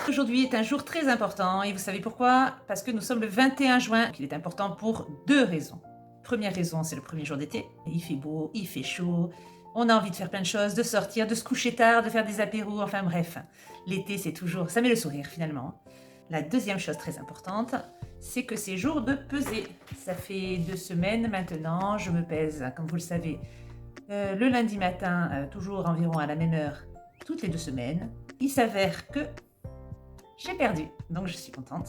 Aujourd'hui est un jour très important et vous savez pourquoi? Parce que nous sommes le 21 juin. Il est important pour deux raisons. Première raison, c'est le premier jour d'été. Il fait beau, il fait chaud. On a envie de faire plein de choses, de sortir, de se coucher tard, de faire des apéros, enfin bref. L'été, c'est toujours... ça met le sourire finalement. La deuxième chose très importante, c'est que c'est jour de peser. Ça fait 2 semaines maintenant, je me pèse, comme vous le savez, le lundi matin, toujours environ à la même heure, toutes les 2 semaines. Il s'avère que j'ai perdu, donc je suis contente.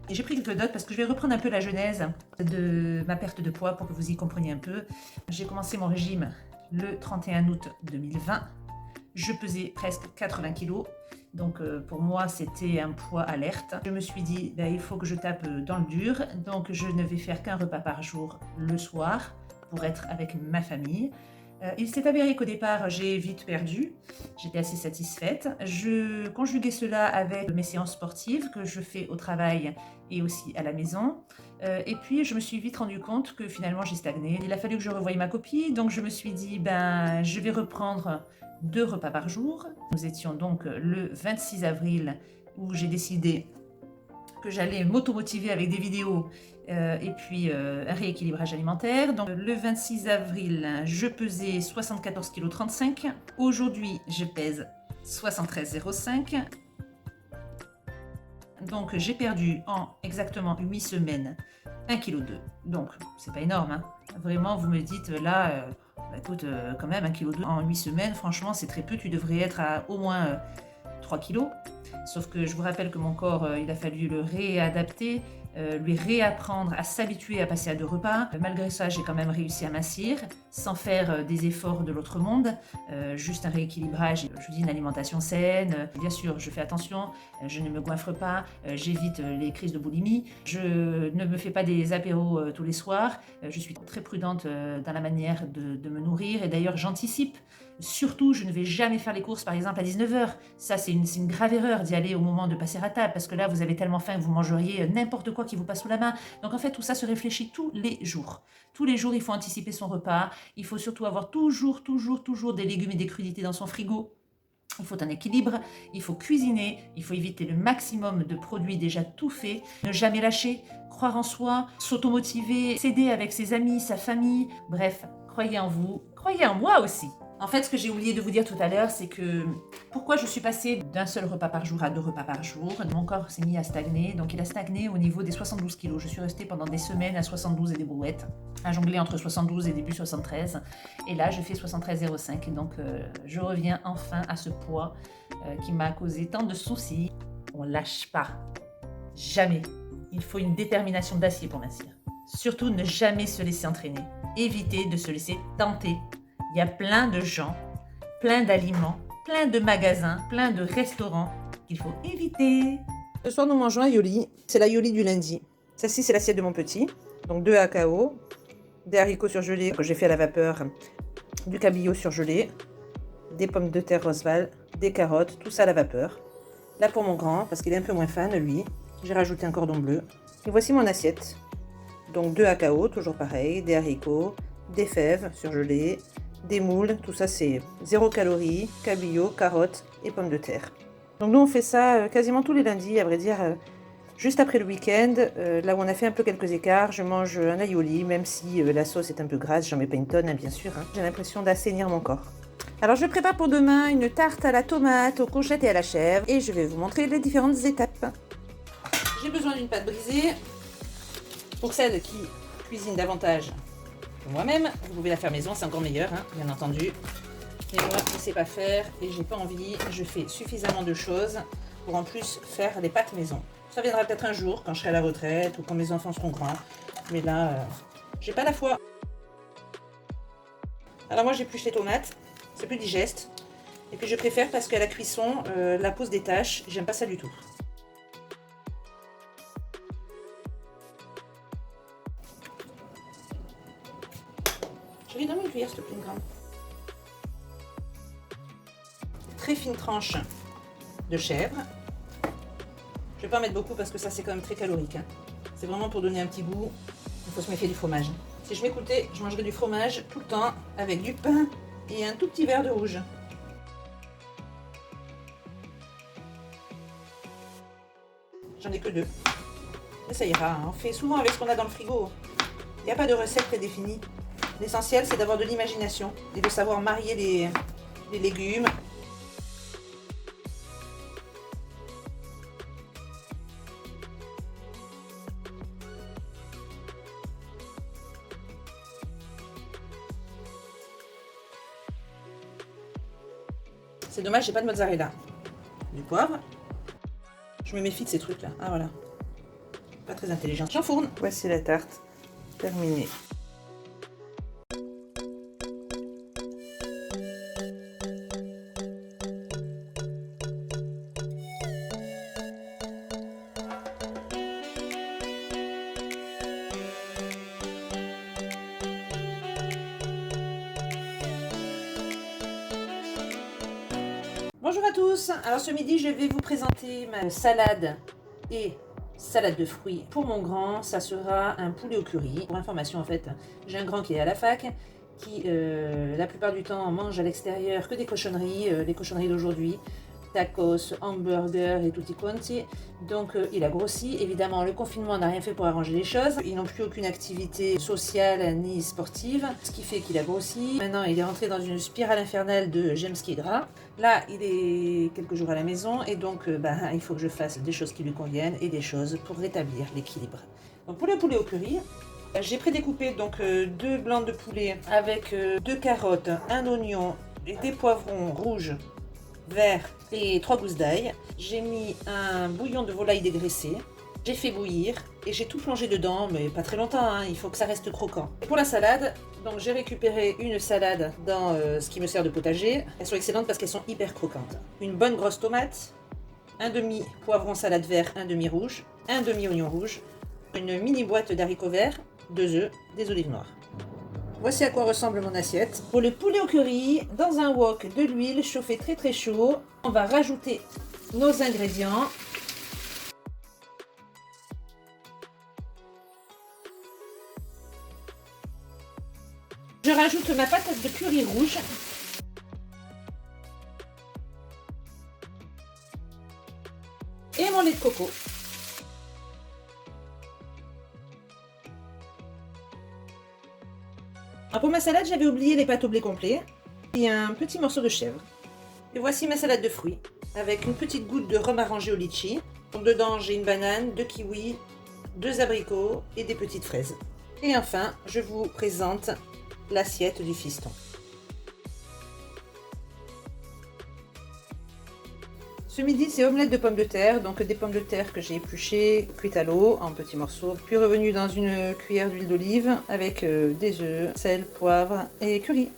Et j'ai pris quelques notes parce que je vais reprendre un peu la genèse de ma perte de poids pour que vous y compreniez un peu. J'ai commencé mon régime le 31 août 2020. Je pesais presque 80 kilos. Donc pour moi, c'était un poids alerte. Je me suis dit, il faut que je tape dans le dur. Donc je ne vais faire qu'un repas par jour le soir pour être avec ma famille. Il s'est avéré qu'au départ, j'ai vite perdu. J'étais assez satisfaite. Je conjuguais cela avec mes séances sportives que je fais au travail et aussi à la maison. Et puis, je me suis vite rendu compte que finalement, j'ai stagné. Il a fallu que je revoie ma copie. Donc, je me suis dit, je vais reprendre 2 repas par jour. Nous étions donc le 26 avril où j'ai décidé que j'allais m'auto-motiver avec des vidéos et puis un rééquilibrage alimentaire. Donc le 26 avril, je pesais 74,35 kg. Aujourd'hui, je pèse 73,05 kg. Donc j'ai perdu en exactement 8 semaines 1,2 kg. Donc c'est pas énorme, hein. Vraiment, vous me dites là, écoute, quand même 1,2 kg en 8 semaines, franchement c'est très peu, tu devrais être à au moins 3 kg. Sauf que je vous rappelle que mon corps, il a fallu le réadapter, lui réapprendre à s'habituer à passer à 2 repas. Malgré ça, j'ai quand même réussi à mincir, sans faire des efforts de l'autre monde, juste un rééquilibrage, je vous dis une alimentation saine. Bien sûr, je fais attention, je ne me goinfre pas, j'évite les crises de boulimie, je ne me fais pas des apéros tous les soirs, je suis très prudente dans la manière de me nourrir et d'ailleurs j'anticipe. Surtout, je ne vais jamais faire les courses par exemple à 19h. Ça, c'est une grave erreur d'y aller au moment de passer à table parce que là, vous avez tellement faim que vous mangeriez n'importe quoi qui vous passe sous la main. Donc en fait, tout ça se réfléchit tous les jours. Tous les jours, il faut anticiper son repas. Il faut surtout avoir toujours des légumes et des crudités dans son frigo. Il faut un équilibre, il faut cuisiner, il faut éviter le maximum de produits déjà tout faits, ne jamais lâcher, croire en soi, s'automotiver, s'aider avec ses amis, sa famille. Bref, croyez en vous, croyez en moi aussi. En fait, ce que j'ai oublié de vous dire tout à l'heure, c'est que pourquoi je suis passée d'un seul repas par jour à 2 repas par jour. Mon corps s'est mis à stagner, donc il a stagné au niveau des 72 kilos. Je suis restée pendant des semaines à 72 et des brouettes, à jongler entre 72 et début 73. Et là, je fais 73,05. Donc, je reviens enfin à ce poids qui m'a causé tant de soucis. On lâche pas. Jamais. Il faut une détermination d'acier pour mincir. Surtout, ne jamais se laisser entraîner. Évitez de se laisser tenter. Il y a plein de gens, plein d'aliments, plein de magasins, plein de restaurants qu'il faut éviter. Ce soir, nous mangeons un yoli. C'est la yoli du lundi. Celle-ci, c'est l'assiette de mon petit. Donc 2 AKO, des haricots surgelés que j'ai fait à la vapeur, du cabillaud surgelé, des pommes de terre Rosval, des carottes, tout ça à la vapeur. Là pour mon grand, parce qu'il est un peu moins fan, lui, j'ai rajouté un cordon bleu. Et voici mon assiette. Donc 2 AKO, toujours pareil, des haricots, des fèves surgelées, des moules, tout ça c'est 0 calories, cabillaud, carottes et pommes de terre. Donc nous on fait ça quasiment tous les lundis, à vrai dire, juste après le week-end, là où on a fait un peu quelques écarts, je mange un aioli, même si la sauce est un peu grasse, j'en mets pas une tonne, hein, bien sûr, hein. J'ai l'impression d'assainir mon corps. Alors je prépare pour demain une tarte à la tomate, aux courgettes et à la chèvre, et je vais vous montrer les différentes étapes. J'ai besoin d'une pâte brisée. Pour celles qui cuisinent davantage que moi-même, vous pouvez la faire maison, c'est encore meilleur, hein, bien entendu. Mais moi, je ne sais pas faire et j'ai pas envie. Je fais suffisamment de choses pour en plus faire les pâtes maison. Ça viendra peut-être un jour quand je serai à la retraite ou quand mes enfants seront grands. Mais là, j'ai pas la foi. Alors moi, j'épluche les tomates. C'est plus digeste. Et puis je préfère parce qu'à la cuisson, la peau se détache. J'aime pas ça du tout. Donne-moi une cuillère, s'il te plaît, une grande. Très fine tranche de chèvre. Je vais pas en mettre beaucoup parce que ça c'est quand même très calorique, hein. C'est vraiment pour donner un petit goût. Il faut se méfier du fromage. Si je m'écoutais, je mangerais du fromage tout le temps avec du pain et un tout petit verre de rouge. J'en ai que 2. Mais ça ira, hein. On fait souvent avec ce qu'on a dans le frigo. Il n'y a pas de recette prédéfinie. L'essentiel, c'est d'avoir de l'imagination et de savoir marier les légumes. C'est dommage, j'ai pas de mozzarella. Du poivre. Je me méfie de ces trucs-là. Ah voilà. Pas très intelligent. J'enfourne. Voici la tarte terminée. Bonjour à tous, alors ce midi je vais vous présenter ma salade et salade de fruits. Pour mon grand, ça sera un poulet au curry. Pour information en fait, j'ai un grand qui est à la fac, qui la plupart du temps mange à l'extérieur que des cochonneries, les cochonneries d'aujourd'hui. Tacos, hamburgers et tutti quanti. Donc il a grossi. Évidemment, le confinement n'a rien fait pour arranger les choses. Ils n'ont plus aucune activité sociale ni sportive, ce qui fait qu'il a grossi. Maintenant, il est rentré dans une spirale infernale de j'aime ce qui est gras. Là, il est quelques jours à la maison et donc il faut que je fasse des choses qui lui conviennent et des choses pour rétablir l'équilibre. Donc pour le poulet au curry, j'ai prédécoupé donc 2 blancs de poulet avec 2 carottes, un oignon et des poivrons rouges, verts et 3 gousses d'ail. J'ai mis un bouillon de volaille dégraissé. J'ai fait bouillir et j'ai tout plongé dedans, mais pas très longtemps, hein, il faut que ça reste croquant. Et pour la salade, donc j'ai récupéré une salade dans ce qui me sert de potager. Elles sont excellentes parce qu'elles sont hyper croquantes. Une bonne grosse tomate, un demi poivron salade vert, un demi rouge, un demi oignon rouge, une mini boîte d'haricots verts, 2 œufs, des olives noires. Voici à quoi ressemble mon assiette. Pour le poulet au curry, dans un wok, de l'huile chauffée très très chaud. On va rajouter nos ingrédients. Je rajoute ma patate de curry rouge. Et mon lait de coco. Alors pour ma salade, j'avais oublié les pâtes au blé complet et un petit morceau de chèvre. Et voici ma salade de fruits avec une petite goutte de rhum arrangé au litchi. Donc dedans, j'ai une banane, 2 kiwis, 2 abricots et des petites fraises. Et enfin, je vous présente l'assiette du fiston. Ce midi, c'est omelette de pommes de terre, donc des pommes de terre que j'ai épluchées, cuites à l'eau en petits morceaux, puis revenues dans une cuillère d'huile d'olive avec des œufs, sel, poivre et curry.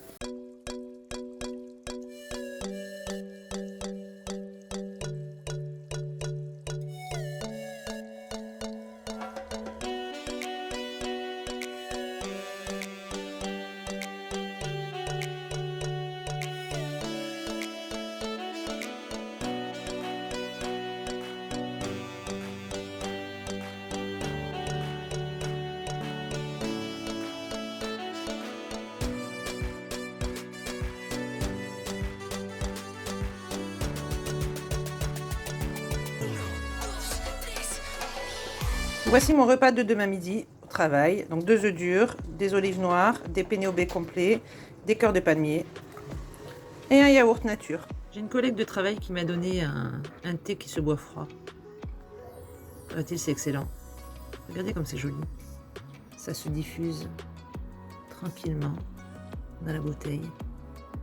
Voici mon repas de demain midi au travail. Donc 2 œufs durs, des olives noires, des penne au baie complets, des cœurs de palmier et un yaourt nature. J'ai une collègue de travail qui m'a donné un thé qui se boit froid. C'est excellent. Regardez comme c'est joli. Ça se diffuse tranquillement dans la bouteille.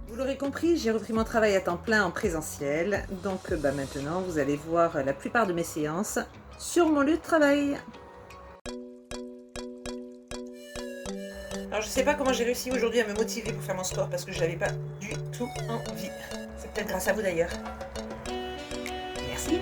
Vous l'aurez compris, j'ai repris mon travail à temps plein en présentiel. Donc maintenant, vous allez voir la plupart de mes séances sur mon lieu de travail. Alors je sais pas comment j'ai réussi aujourd'hui à me motiver pour faire mon sport parce que je n'avais pas du tout envie. C'est peut-être grâce à vous d'ailleurs. Merci.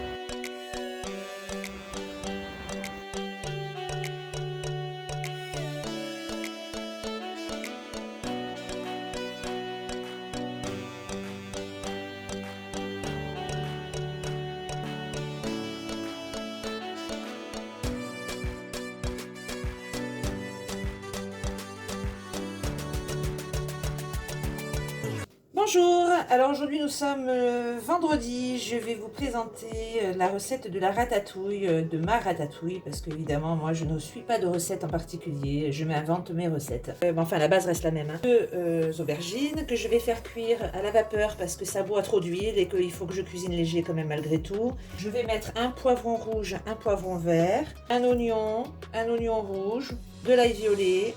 Bonjour, alors aujourd'hui nous sommes vendredi, je vais vous présenter la recette de la ratatouille, de ma ratatouille, parce qu'évidemment moi je ne suis pas de recette en particulier, je m'invente mes recettes. Enfin la base reste la même. Hein. Deux aubergines que je vais faire cuire à la vapeur parce que ça boit trop d'huile et qu'il faut que je cuisine léger quand même malgré tout. Je vais mettre un poivron rouge, un poivron vert, un oignon rouge, de l'ail violet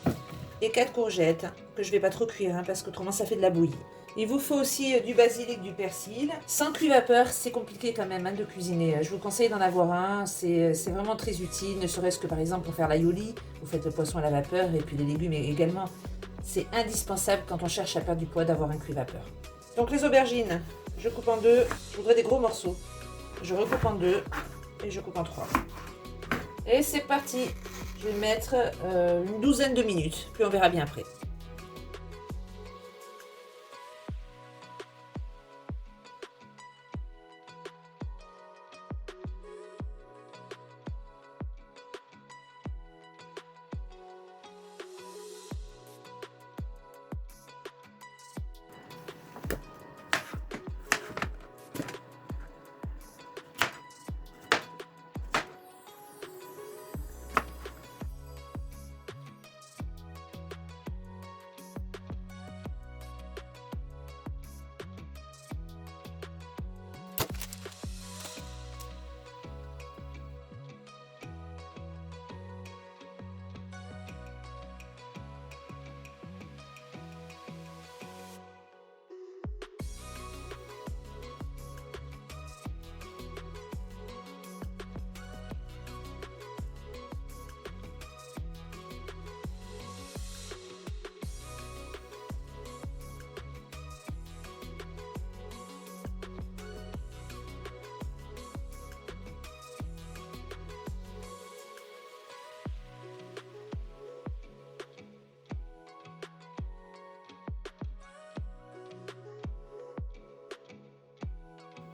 et 4 courgettes que je vais pas trop cuire hein, parce qu'autrement ça fait de la bouillie. Il vous faut aussi du basilic, du persil. Sans cuit vapeur, c'est compliqué quand même hein, de cuisiner. Je vous conseille d'en avoir un, c'est vraiment très utile, ne serait-ce que par exemple pour faire l'aioli. Vous faites le poisson à la vapeur et puis les légumes également. C'est indispensable quand on cherche à perdre du poids d'avoir un cuit vapeur. Donc les aubergines, je coupe en deux. Je voudrais des gros morceaux. Je recoupe en deux et je coupe en trois. Et c'est parti. Je vais mettre une douzaine de minutes, puis on verra bien après.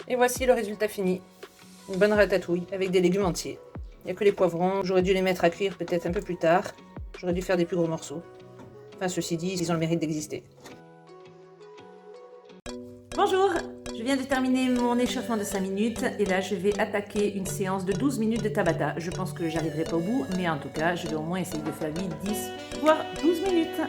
Et voici le résultat fini. Une bonne ratatouille avec des légumes entiers. Il n'y a que les poivrons. J'aurais dû les mettre à cuire peut-être un peu plus tard. J'aurais dû faire des plus gros morceaux. Enfin, ceci dit, ils ont le mérite d'exister. Bonjour, je viens de terminer mon échauffement de 5 minutes et là je vais attaquer une séance de 12 minutes de Tabata. Je pense que j'arriverai pas au bout, mais en tout cas, je vais au moins essayer de faire 8, 10, voire 12 minutes.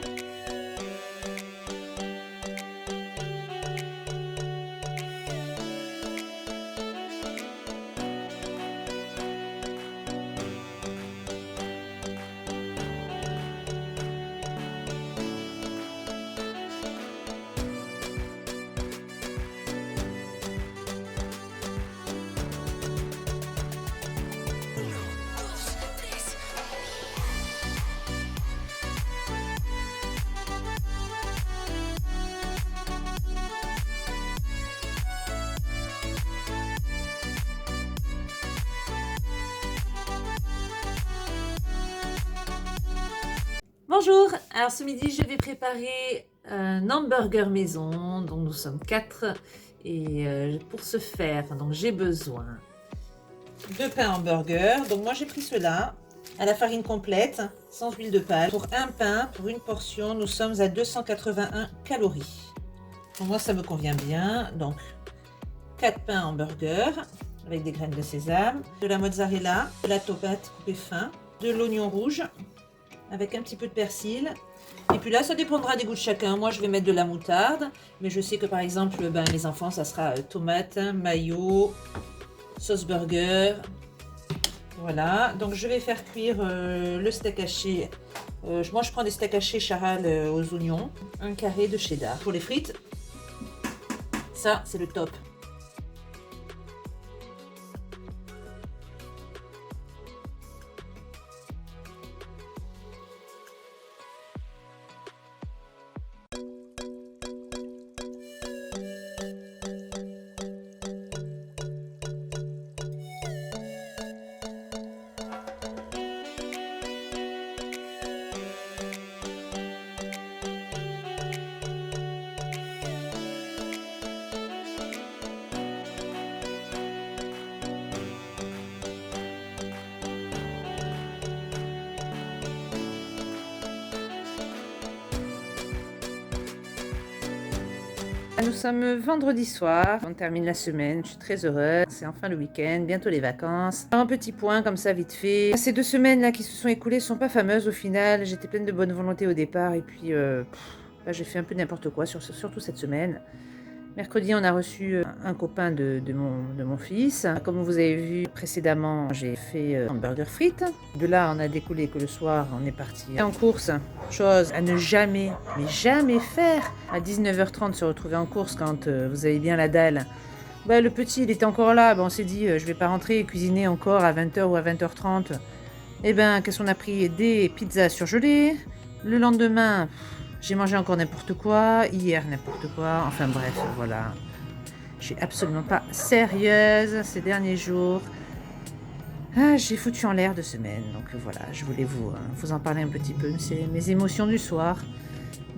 Bonjour, alors ce midi je vais préparer un hamburger maison, donc nous sommes 4 et pour ce faire, donc j'ai besoin Deux pains hamburger. Donc moi j'ai pris cela à la farine complète, sans huile de palme. Pour un pain, pour une portion, nous sommes à 281 calories. Donc moi ça me convient bien. Donc 4 pains hamburger avec des graines de sésame, de la mozzarella, de la tomate coupée fin, de l'oignon rouge avec un petit peu de persil. Et puis là, ça dépendra des goûts de chacun. Moi, je vais mettre de la moutarde, mais je sais que par exemple, mes enfants, ça sera tomate, mayo, sauce burger. Voilà, donc je vais faire cuire le steak haché. Moi, je prends des steaks hachés charal aux oignons. Un carré de cheddar. Pour les frites, ça, c'est le top. Nous sommes vendredi soir, on termine la semaine, je suis très heureuse, c'est enfin le week-end, bientôt les vacances. Un petit point comme ça vite fait. Ces 2 semaines là qui se sont écoulées sont pas fameuses au final, j'étais pleine de bonne volonté au départ et puis là, j'ai fait un peu n'importe quoi, surtout cette semaine. Mercredi, on a reçu un copain de mon fils. Comme vous avez vu précédemment, j'ai fait hamburger frites. De là, on a découlé que le soir, on est parti en course. Chose à ne jamais, mais jamais faire. À 19h30, se retrouver en course quand vous avez bien la dalle. Bah, le petit, il était encore là. Bah, on s'est dit, je vais pas rentrer et cuisiner encore à 20h ou à 20h30. Eh ben, qu'est-ce qu'on a pris? Des pizzas surgelées. Le lendemain... j'ai mangé encore n'importe quoi, hier n'importe quoi, enfin bref, voilà. Je suis absolument pas sérieuse ces derniers jours. Ah, j'ai foutu en l'air 2 semaines, donc voilà, je voulais vous en parler un petit peu. C'est mes émotions du soir.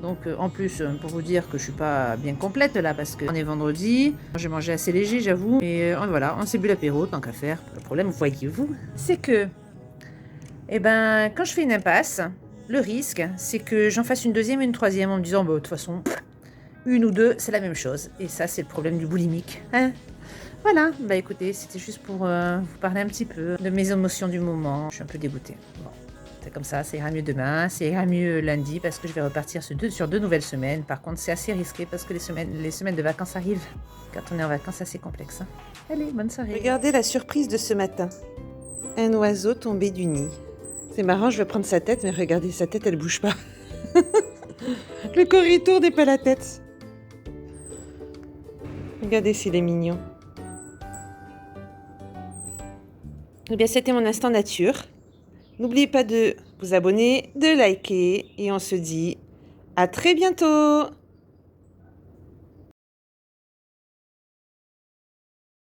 Donc en plus, pour vous dire que je suis pas bien complète là, parce qu'on est vendredi, j'ai mangé assez léger, j'avoue. Et voilà, on s'est bu l'apéro, tant qu'à faire. Le problème, voyez-vous, c'est que, eh ben, quand je fais une impasse, le risque, c'est que j'en fasse une deuxième et une troisième en me disant, bah, de toute façon, une ou deux, c'est la même chose. Et ça, c'est le problème du boulimique. Hein, voilà, bah écoutez, c'était juste pour vous parler un petit peu de mes émotions du moment. Je suis un peu dégoûtée. Bon, c'est comme ça ira mieux demain, ça ira mieux lundi parce que je vais repartir sur 2 nouvelles semaines. Par contre, c'est assez risqué parce que les semaines de vacances arrivent. Quand on est en vacances, c'est assez complexe. Hein. Allez, bonne soirée. Regardez la surprise de ce matin. Un oiseau tombé du nid. C'est marrant, je vais prendre sa tête, mais regardez, sa tête, elle bouge pas. Le corps il tourne et pas la tête. Regardez s'il est mignon. Eh bien, c'était mon instant nature. N'oubliez pas de vous abonner, de liker, et on se dit à très bientôt.